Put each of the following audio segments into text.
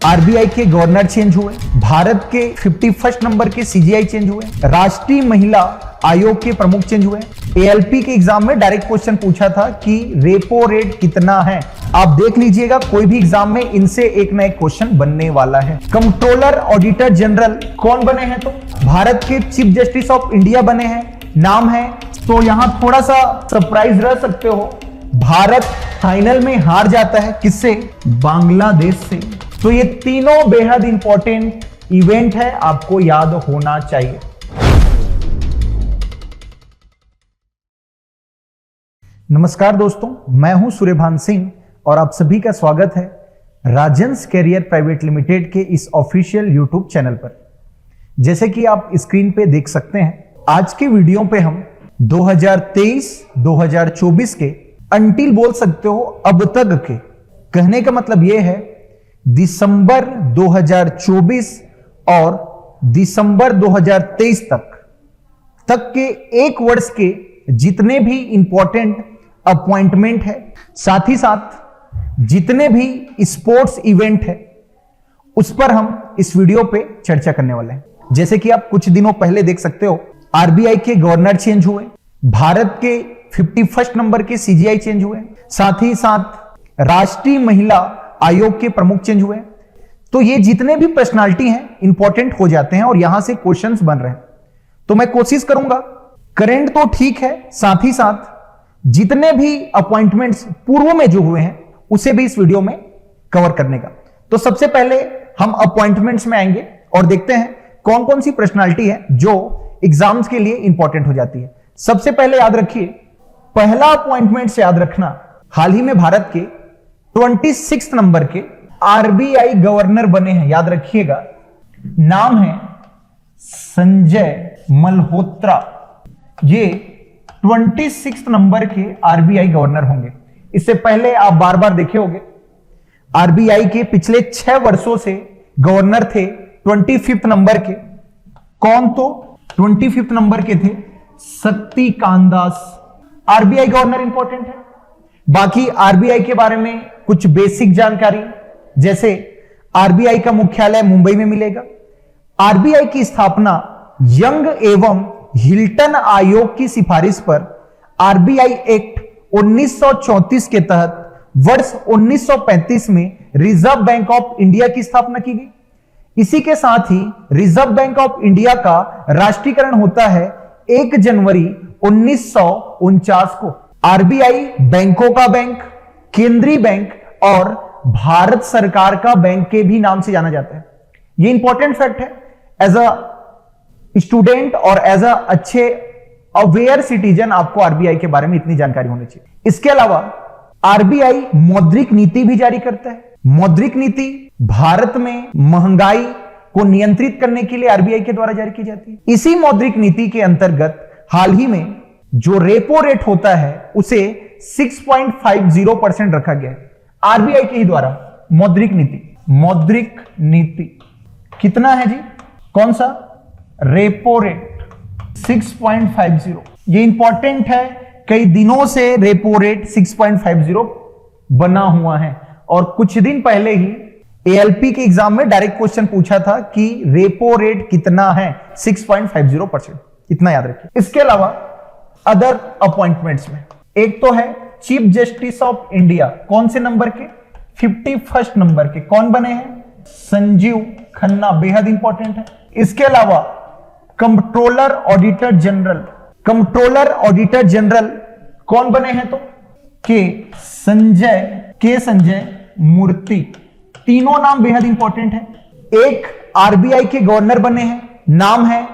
RBI के governor change हुए, भारत के 51st नंबर के सीजीआई चेंज हुए, राष्ट्रीय महिला आयोग के प्रमुख चेंज हुए। एएलपी के एग्जाम में डायरेक्ट क्वेश्चन पूछा था कि रेपो रेट कितना है। आप देख लीजिएगा, कोई भी एग्जाम में इनसे एक ना एक क्वेश्चन बनने वाला है। कंट्रोलर ऑडिटर जनरल कौन बने हैं? तो भारत के चीफ जस्टिस ऑफ इंडिया बने हैं, नाम है। तो यहां थोड़ा सा सरप्राइज रह सकते हो, भारत फाइनल में हार जाता है किससे? बांग्लादेश से। तो ये तीनों बेहद इंपॉर्टेंट इवेंट है, आपको याद होना चाहिए। नमस्कार दोस्तों, मैं हूं सूर्यभान सिंह और आप सभी का स्वागत है राजंस कैरियर प्राइवेट लिमिटेड के इस ऑफिशियल यूट्यूब चैनल पर। जैसे कि आप स्क्रीन पे देख सकते हैं, आज के वीडियो पे हम 2023-2024 के अंटिल बोल सकते हो अब तक के, कहने का मतलब यह है दिसंबर 2024 और दिसंबर 2023 तक के एक वर्ष के जितने भी इंपॉर्टेंट अपॉइंटमेंट है, साथ ही साथ जितने भी स्पोर्ट्स इवेंट है, उस पर हम इस वीडियो पे चर्चा करने वाले हैं। जैसे कि आप कुछ दिनों पहले देख सकते हो, आरबीआई के गवर्नर चेंज हुए, भारत के 51st नंबर के सीजीआई चेंज हुए, साथ ही साथ राष्ट्रीय महिला आयोग के प्रमुख चेंज हुए। तो ये जितने भी पर्सनालिटी हैं इंपॉर्टेंट हो जाते हैं और यहां से क्वेश्चंस बन रहे हैं। तो मैं कोशिश करूंगा, करंट तो ठीक है, साथ ही साथ जितने भी अपॉइंटमेंट्स पूर्व में जो हुए हैं उसे भी इस वीडियो में कवर करने का। तो सबसे पहले हम अपॉइंटमेंट्स में आएंगे और देखते हैं कौन कौन सी पर्सनालिटी है जो एग्जाम्स के लिए इंपॉर्टेंट हो जाती है। सबसे पहले याद रखिए, पहला अपॉइंटमेंट से याद रखना, हाल ही में भारत के 26 नंबर के आरबीआई गवर्नर बने हैं, याद रखिएगा, नाम है संजय मल्होत्रा। ये 26 नंबर के आरबीआई गवर्नर होंगे। इससे पहले आप बार बार देखे होंगे, आरबीआई के पिछले 6 वर्षों से गवर्नर थे 25 नंबर के। कौन? तो 25 नंबर के थे Shaktikanta Das. RBI governor important है। बाकी आरबीआई के बारे में कुछ बेसिक जानकारी, जैसे आरबीआई का मुख्यालय मुंबई में मिलेगा। आरबीआई की स्थापना यंग एवं हिल्टन आयोग की सिफारिश पर आरबीआई एक्ट 1934 के तहत वर्ष 1935 में रिजर्व बैंक ऑफ इंडिया की स्थापना की गई। इसी के साथ ही रिजर्व बैंक ऑफ इंडिया का राष्ट्रीयकरण होता है 1 जनवरी 1949 को। आरबीआई बैंकों का बैंक, केंद्रीय बैंक और भारत सरकार का बैंक के भी नाम से जाना जाता है। यह इंपॉर्टेंट फैक्ट है। एज अ स्टूडेंट और एज अ अच्छे अवेयर सिटीजन आपको आरबीआई के बारे में इतनी जानकारी होनी चाहिए। इसके अलावा आरबीआई मौद्रिक नीति भी जारी करता है। मौद्रिक नीति भारत में महंगाई को नियंत्रित करने के लिए आरबीआई के द्वारा जारी की जाती है। इसी मौद्रिक नीति के अंतर्गत हाल ही में जो रेपो रेट होता है उसे 6.50% रखा गया है आरबीआई के ही द्वारा। मौद्रिक नीति कितना है जी? कौन सा? Repo rate 6.50। ये इंपॉर्टेंट है, कई दिनों से रेपो रेट 6.50 बना हुआ है और कुछ दिन पहले ही एएलपी के एग्जाम में डायरेक्ट क्वेश्चन पूछा था कि रेपो रेट कितना है? 6.50%। इतना याद रखिए। इसके अलावा अदर अपॉइंटमेंट्स में एक तो है चीफ जस्टिस ऑफ इंडिया। कौन से नंबर के? 51st नंबर के। कौन बने हैं? संजीव खन्ना, बेहद इंपॉर्टेंट है। इसके अलावा कंट्रोलर ऑडिटर जनरल कौन बने हैं? तो के संजय मूर्ति। तीनों नाम बेहद इंपॉर्टेंट है। एक आरबीआई के गवर्नर बने हैं, नाम है,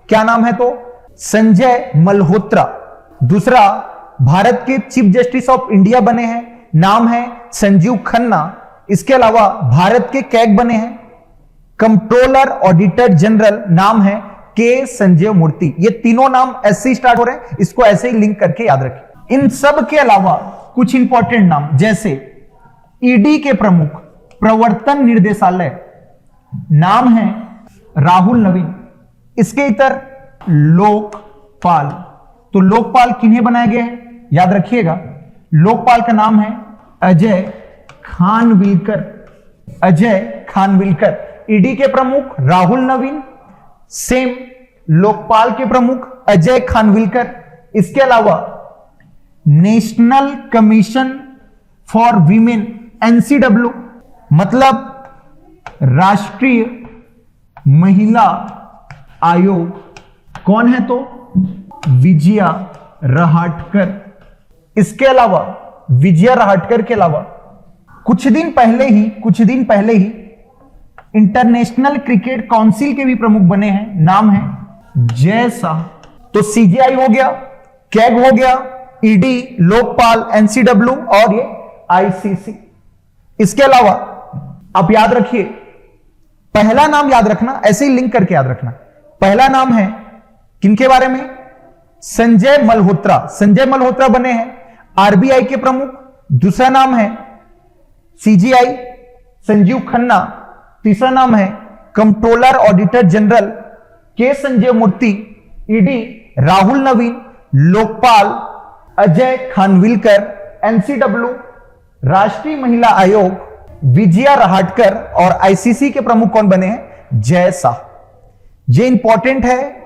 क्या नाम है? तो संजय मल्होत्रा। दूसरा भारत के चीफ जस्टिस ऑफ इंडिया बने हैं, नाम है संजीव खन्ना। इसके अलावा भारत के कैग बने हैं कंट्रोलर ऑडिटर जनरल, नाम है के संजय मूर्ति। ये तीनों नाम ऐसे स्टार्ट हो रहे हैं, इसको ऐसे ही लिंक करके याद रखें। इन सब के अलावा कुछ इंपॉर्टेंट नाम, जैसे ईडी के प्रमुख, प्रवर्तन निर्देशालय, नाम है राहुल नवीन। इसके इतर लोकपाल। तो लोकपाल किन्हें बनाया गया है? याद रखिएगा, लोकपाल का नाम है अजय खानविलकर। अजय खानविलकर, ईडी के प्रमुख राहुल नवीन, सेम लोकपाल के प्रमुख अजय खानविलकर। इसके अलावा national commission for women NCW मतलब राष्ट्रीय महिला आयोग कौन है तो विजया रहाटकर। इसके अलावा विजया रहाटकर के अलावा कुछ दिन पहले ही इंटरनेशनल क्रिकेट काउंसिल के भी प्रमुख बने हैं, नाम है जय शाह। तो सीजीआई हो गया, कैग हो गया, ईडी, लोकपाल, एनसीडब्ल्यू और ये आईसीसी। इसके अलावा आप याद रखिए, पहला नाम याद रखना, ऐसे ही लिंक करके याद रखना। पहला नाम है किनके बारे में? संजय मल्होत्रा। संजय मल्होत्रा बने हैं आरबीआई के प्रमुख। दूसरा नाम है सीजीआई संजीव खन्ना। तीसरा नाम है कंट्रोलर ऑडिटर जनरल के संजय मूर्ति। ईडी राहुल नवीन, लोकपाल अजय खानविलकर, एनसीडब्ल्यू राष्ट्रीय महिला आयोग विजया रहाटकर और आईसीसी के प्रमुख कौन बने हैं? जय शाह। ये इंपॉर्टेंट है,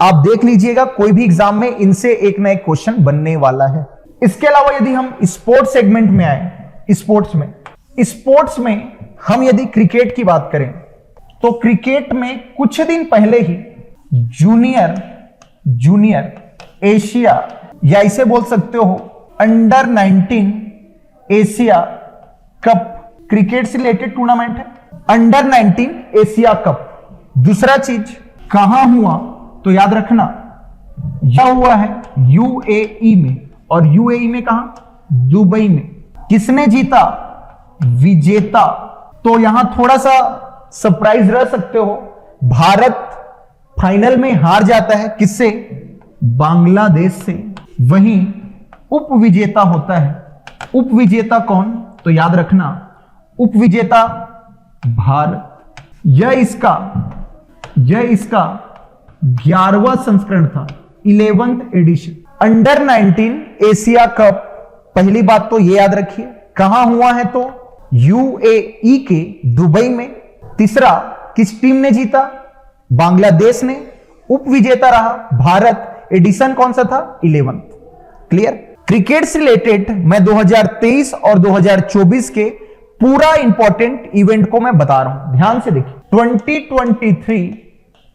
आप देख लीजिएगा, कोई भी एग्जाम में इनसे एक ना एक क्वेश्चन बनने वाला है। इसके अलावा यदि हम स्पोर्ट्स सेगमेंट में आए, स्पोर्ट्स में हम यदि क्रिकेट की बात करें तो क्रिकेट में कुछ दिन पहले ही जूनियर एशिया या इसे बोल सकते हो अंडर 19 एशिया कप क्रिकेट से रिलेटेड टूर्नामेंट है, अंडर 19 एशिया कप। दूसरा चीज कहां हुआ तो याद रखना, यह हुआ है यूएई में, और यूएई में कहां? दुबई में। किसने जीता? विजेता। तो यहां थोड़ा सा सरप्राइज रह सकते हो, भारत फाइनल में हार जाता है किससे? बांग्लादेश से। वहीं उपविजेता होता है, उपविजेता कौन तो याद रखना, उपविजेता भारत। यह इसका 11वां संस्करण था, 11th addition. Under 19 Asia cup, पहली बात तो यह याद रखिए कहां हुआ है तो यूएई के दुबई में। तीसरा, किस टीम ने जीता? बांग्लादेश ने। उपविजेता रहा भारत। एडिशन कौन सा था? 11th। क्लियर? क्रिकेट से रिलेटेड मैं 2023 और 2024 के पूरा इंपॉर्टेंट इवेंट को मैं बता रहा हूं, ध्यान से देखिए। 2023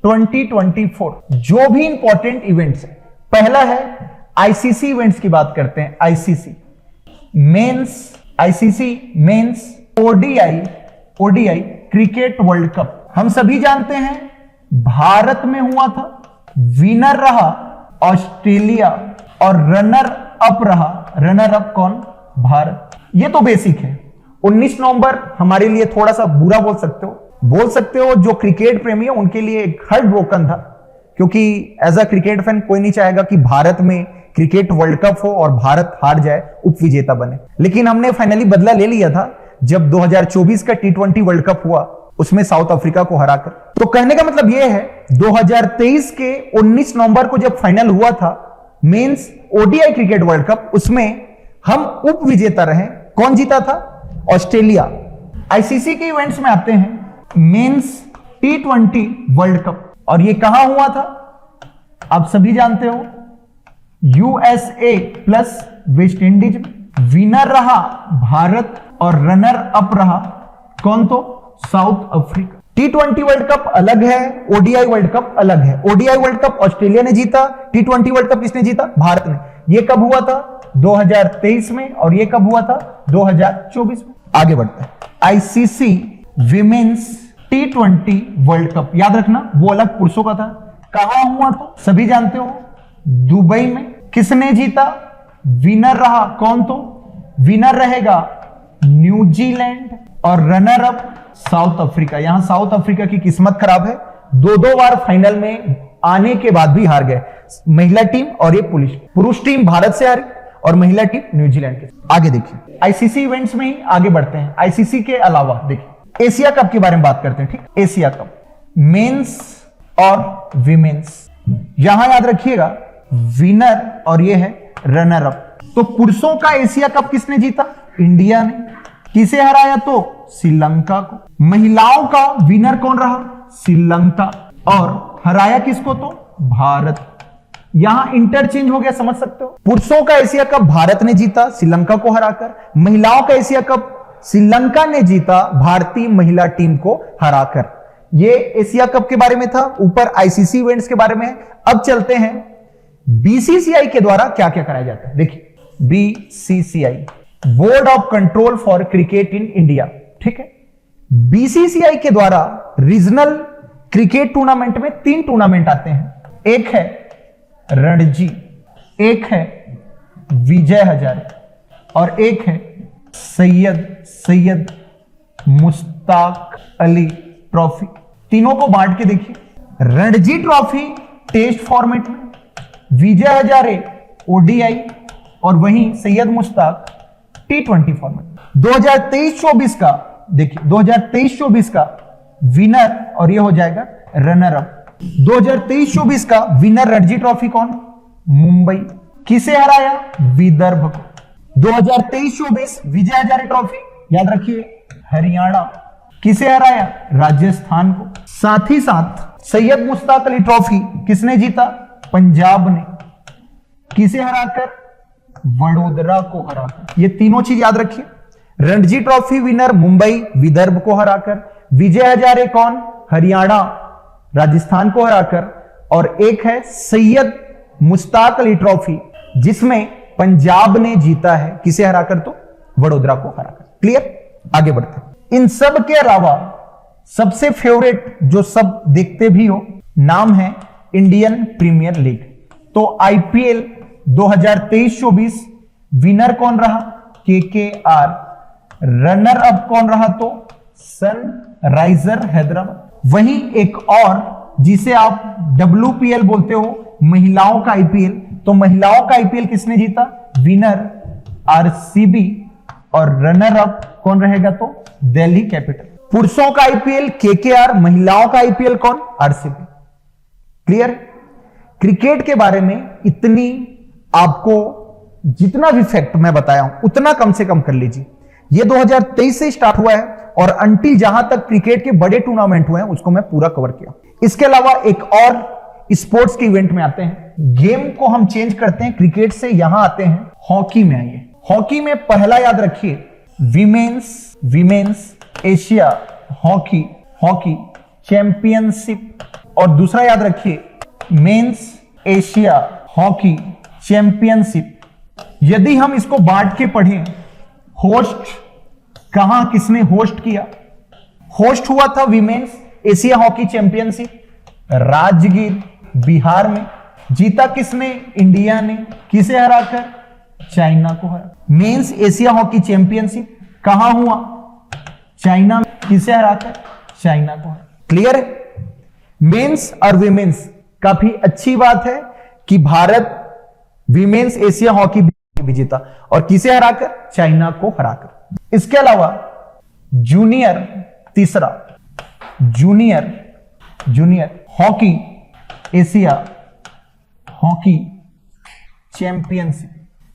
2024 जो भी इंपॉर्टेंट इवेंट्स है, पहला है आईसीसी इवेंट्स की बात करते हैं। ICC men's ODI cricket world cup हम सभी जानते हैं भारत में हुआ था। विनर रहा ऑस्ट्रेलिया और रनर अप रहा, रनर अप कौन? भारत। ये तो बेसिक है। 19 नवंबर हमारे लिए थोड़ा सा बुरा बोल सकते हो, जो क्रिकेट प्रेमी है उनके लिए हार्ट ब्रोकन था, क्योंकि एज अ क्रिकेट फैन कोई नहीं चाहेगा कि भारत में क्रिकेट वर्ल्ड कप हो और भारत हार जाए, उपविजेता बने। लेकिन हमने फाइनली बदला ले लिया था जब 2024 का T20 वर्ल्ड कप हुआ, उसमें साउथ अफ्रीका को हराकर। तो कहने का मतलब यह है 2023 के 19 नवंबर को जब फाइनल हुआ था men's ODI cricket world cup, उसमें हम उपविजेता रहे। कौन जीता था? ऑस्ट्रेलिया। आईसीसी के इवेंट्स में आते हैं मेंस T20 वर्ल्ड कप, और यह कहां हुआ था? आप सभी जानते हो, यूएसए प्लस वेस्ट इंडीज में। विनर रहा भारत और रनर अप रहा कौन तो? South Africa. T20 world cup अलग है, ओडीआई वर्ल्ड कप अलग है। ओडीआई वर्ल्ड कप ऑस्ट्रेलिया ने जीता, T20 वर्ल्ड कप किसने जीता? भारत ने। यह कब हुआ था? 2023 में, और यह कब हुआ था? 2024 में। आगे बढ़ते हैं। ICC women's T20 world cup, याद रखना वो अलग पुरुषों का था। कहां हुआ तो सभी जानते हो, दुबई में। किसने जीता? विनर रहा कौन तो? विनर रहेगा न्यूजीलैंड और रनर अप साउथ अफ्रीका। यहां साउथ अफ्रीका की किस्मत खराब है, दो बार फाइनल में आने के बाद भी हार गए, महिला टीम और ये पुरुष टीम भारत से हारी और महिला टीम न्यूजीलैंड के। आगे देखिए, आईसीसी इवेंट्स में ही आगे बढ़ते हैं। आईसीसी के अलावा देखिए एशिया कप के बारे में बात करते हैं। ठीक, एशिया कप मेंस और विमेंस, यहां याद रखिएगा विनर और ये है रनर अप। तो पुरुषों का एशिया कप किसने जीता? इंडिया ने। किसे हराया? तो श्रीलंका को। महिलाओं का विनर कौन रहा? श्रीलंका। और हराया किसको? तो भारत। यहां इंटरचेंज हो गया, समझ सकते हो। पुरुषों का एशिया कप भारत ने जीता श्रीलंका को हराकर, महिलाओं का एशिया कप श्रीलंका ने जीता भारतीय महिला टीम को हराकर। ये एशिया कप के बारे में था, ऊपर आईसीसी इवेंट्स के बारे में है। अब चलते हैं बीसीसीआई के द्वारा क्या क्या कराया जाता है। देखिए, BCCI, board of control for cricket in India, ठीक है। बीसीसीआई के द्वारा रीजनल क्रिकेट टूर्नामेंट में 3 टूर्नामेंट आते हैं। एक है रणजी, एक है विजय हजारे और एक है सैयद मुश्ताक अली ट्रॉफी। तीनों को बांट के देखिए। रणजी ट्रॉफी टेस्ट फॉर्मेट में, विजय हजारे ओडीआई और वहीं सैयद मुश्ताक टी20 फॉर्मेट। 2023-24 का देखिए, 2023-24 का विनर और ये हो जाएगा रनर अप। 2023-24 का विनर रणजी ट्रॉफी कौन? मुंबई। किसे हराया? विदर्भ को। 2023-24 विजय हजारे ट्रॉफी याद रखिए, हरियाणा। किसे हराया? राजस्थान को। साथ ही साथ सैयद मुश्ताक अली ट्रॉफी किसने जीता? पंजाब ने। किसे हराकर? वडोदरा को हराकर। ये तीनों चीज याद रखिए। रणजी ट्रॉफी विनर मुंबई, विदर्भ को हराकर। विजय हजारे कौन? हरियाणा, राजस्थान को हराकर। और एक है सैयद मुश्ताक अली ट्रॉफी, जिसमें पंजाब ने जीता है। किसे हराकर? तो वडोदरा को हराकर। क्लियर? आगे बढ़ते हैं। इन सब के अलावा सबसे फेवरेट जो सब देखते भी हो, नाम है इंडियन प्रीमियर लीग। तो आईपीएल 2023-24 विनर कौन रहा? केकेआर। रनर अप कौन रहा? तो सनराइजर हैदराबाद। वहीं एक और जिसे आप WPL बोलते हो, महिलाओं का आईपीएल, तो महिलाओं का आईपीएल किसने जीता? विनर आरसीबी और रनर अप कौन रहेगा? तो दिल्ली कैपिटल। पुरुषों का आईपीएल केकेआर, महिलाओं का आईपीएल कौन? आरसीबी। क्लियर? क्रिकेट के बारे में इतनी आपको जितना भी फैक्ट मैं बताया हूं उतना कम से कम कर लीजिए। यह 2023 से स्टार्ट हुआ है और अंटिल जहां तक क्रिकेट के बड़े टूर्नामेंट हुए हैं उसको मैं पूरा कवर किया। इसके अलावा एक और स्पोर्ट्स के इवेंट में आते हैं। गेम को हम चेंज करते हैं, क्रिकेट से यहां आते हैं हॉकी में। आइए, हॉकी में पहला याद रखिए विमेंस एशिया हॉकी चैंपियनशिप, और दूसरा याद रखिए मेंस एशिया हॉकी चैंपियनशिप। यदि हम इसको बांट के पढ़ें, होस्ट कहां किसने होस्ट किया? होस्ट हुआ था women's Asia hockey championship Rajgir Bihar में। जीता किसने? इंडिया ने। किसे हराकर? चाइना को हरा। मेंस एशिया हॉकी चैंपियनशिप कहां हुआ? चाइना। किसे हराकर? चाइना को हरा। क्लियर है? मेंस और विमेंस, काफी अच्छी बात है कि भारत विमेंस एशिया हॉकी भी जीता, और किसे हराकर? चाइना को हराकर। इसके अलावा जूनियर, तीसरा junior hockey Asia hockey championship.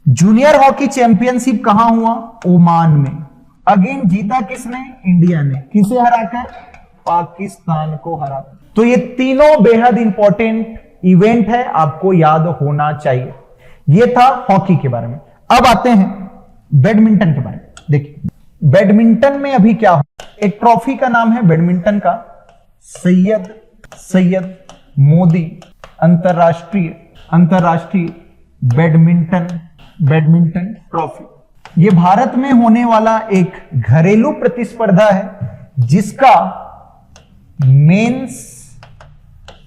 Junior hockey championship कहां हुआ? ओमान में। अगेन जीता किसने? इंडिया ने। किसे हराकर? पाकिस्तान को हराकर। तो ये तीनों बेहद इंपॉर्टेंट इवेंट है, आपको याद होना चाहिए। ये था हॉकी के बारे में। अब आते हैं बैडमिंटन के बारे में। देखिए, बैडमिंटन में अभी क्या हो, एक ट्रॉफी का नाम है बैडमिंटन का सैयद मोदी अंतरराष्ट्रीय बैडमिंटन ट्रॉफी। यह भारत में होने वाला एक घरेलू प्रतिस्पर्धा है जिसका मेंस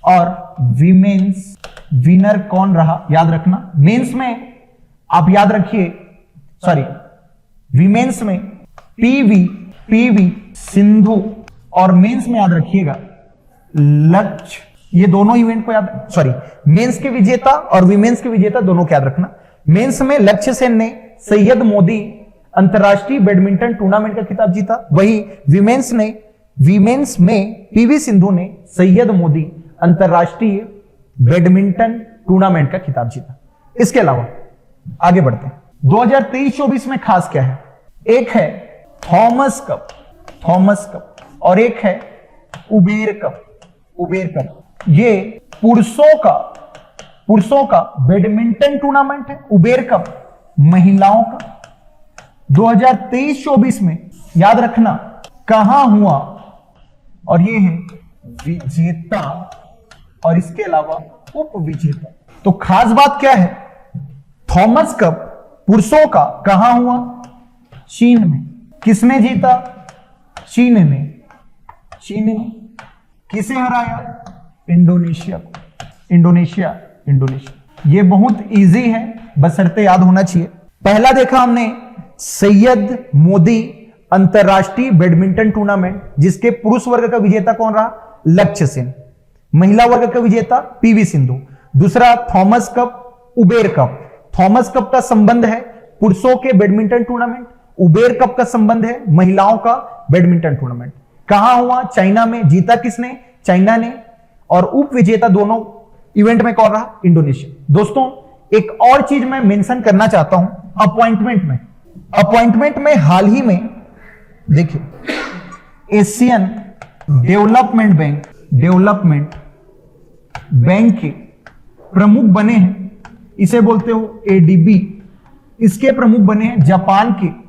और विमेंस विनर कौन रहा? याद रखना, मेंस में आप याद रखिए, विमेंस में पीवी सिंधु, और मेंस में याद रखिएगा लक्ष्य। ये दोनों इवेंट को मेंस के विजेता और विमेंस के विजेता दोनों को याद रखना। मेंस में लक्ष्य सेन ने सैयद मोदी अंतरराष्ट्रीय बैडमिंटन टूर्नामेंट का खिताब जीता। वही विमेंस में पीवी सिंधु ने सैयद मोदी अंतरराष्ट्रीय बैडमिंटन टूर्नामेंट का खिताब जीता। इसके अलावा आगे बढ़ते हैं। 2023-24 में खास क्या है? एक है थॉमस कप, थॉमस कप, और एक है उबेर कप, उबेर कप। ये पुरुषों का बैडमिंटन टूर्नामेंट है। उबेर कप महिलाओं का 2023-24 में, याद रखना कहां हुआ, और ये है विजेता और इसके अलावा उप विजेता। तो खास बात क्या है, थॉमस कप पुरुषों का कहां हुआ, चीन में। किसने जीता, चीन ने। चीन ने किसे हराया, इंडोनेशिया को। इंडोनेशिया। ये बहुत इजी है, बशर्ते याद होना चाहिए। पहला देखा हमने सैयद मोदी अंतरराष्ट्रीय बैडमिंटन टूर्नामेंट, जिसके पुरुष वर्ग का विजेता कौन रहा, लक्ष्य सेन। महिला वर्ग का विजेता पीवी सिंधु। दूसरा Thomas cup, Uber cup. Thomas cup का संबंध है पुरुषों के बैडमिंटन टूर्नामेंट, उबेर कप का संबंध है महिलाओं का बैडमिंटन टूर्नामेंट। कहां हुआ, चाइना में। जीता किसने, चाइना ने। और उप विजेता दोनों इवेंट में कौन रहा, इंडोनेशिया। दोस्तों एक और चीज मैं मेंशन करना चाहता हूं, अपॉइंटमेंट में हाल ही में देखिए एशियन डेवलपमेंट बैंक के प्रमुख बने हैं, इसे बोलते हो एडीबी। इसके प्रमुख बने हैं जापान के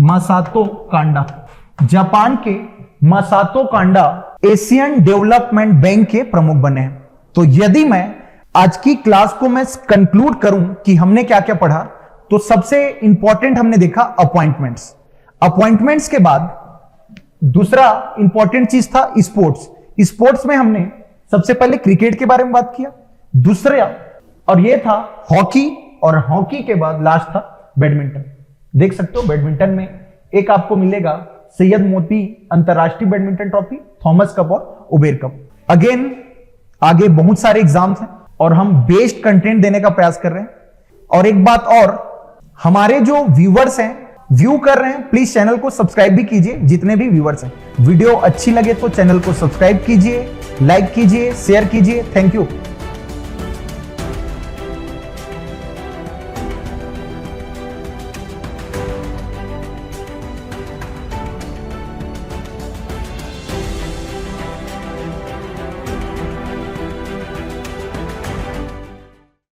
मासातो कांडा। जापान के मासातो कांडा एशियन डेवलपमेंट बैंक के प्रमुख बने हैं। तो यदि मैं आज की क्लास को मैं कंक्लूड करूं कि हमने क्या क्या पढ़ा, तो सबसे इंपॉर्टेंट हमने देखा अपॉइंटमेंट्स के बाद दूसरा इंपॉर्टेंट चीज था स्पोर्ट्स में हमने सबसे पहले क्रिकेट के बारे में बात किया, दूसरा और ये था हॉकी, और हॉकी के बाद लास्ट था बैडमिंटन। देख सकते हो बैडमिंटन में एक आपको मिलेगा सैयद मोदी अंतरराष्ट्रीय बैडमिंटन ट्रॉफी, थॉमस कप और उबेर कप। अगेन आगे बहुत सारे एग्जाम्स हैं और हम बेस्ड कंटेंट देने का प्रयास कर रहे हैं। और एक बात और, हमारे जो व्यूअर्स हैं, व्यू कर रहे हैं, प्लीज चैनल को सब्सक्राइब भी कीजिए। जितने भी व्यूअर्स हैं, वीडियो अच्छी लगे तो चैनल को सब्सक्राइब कीजिए, लाइक कीजिए, शेयर कीजिए। Thank you.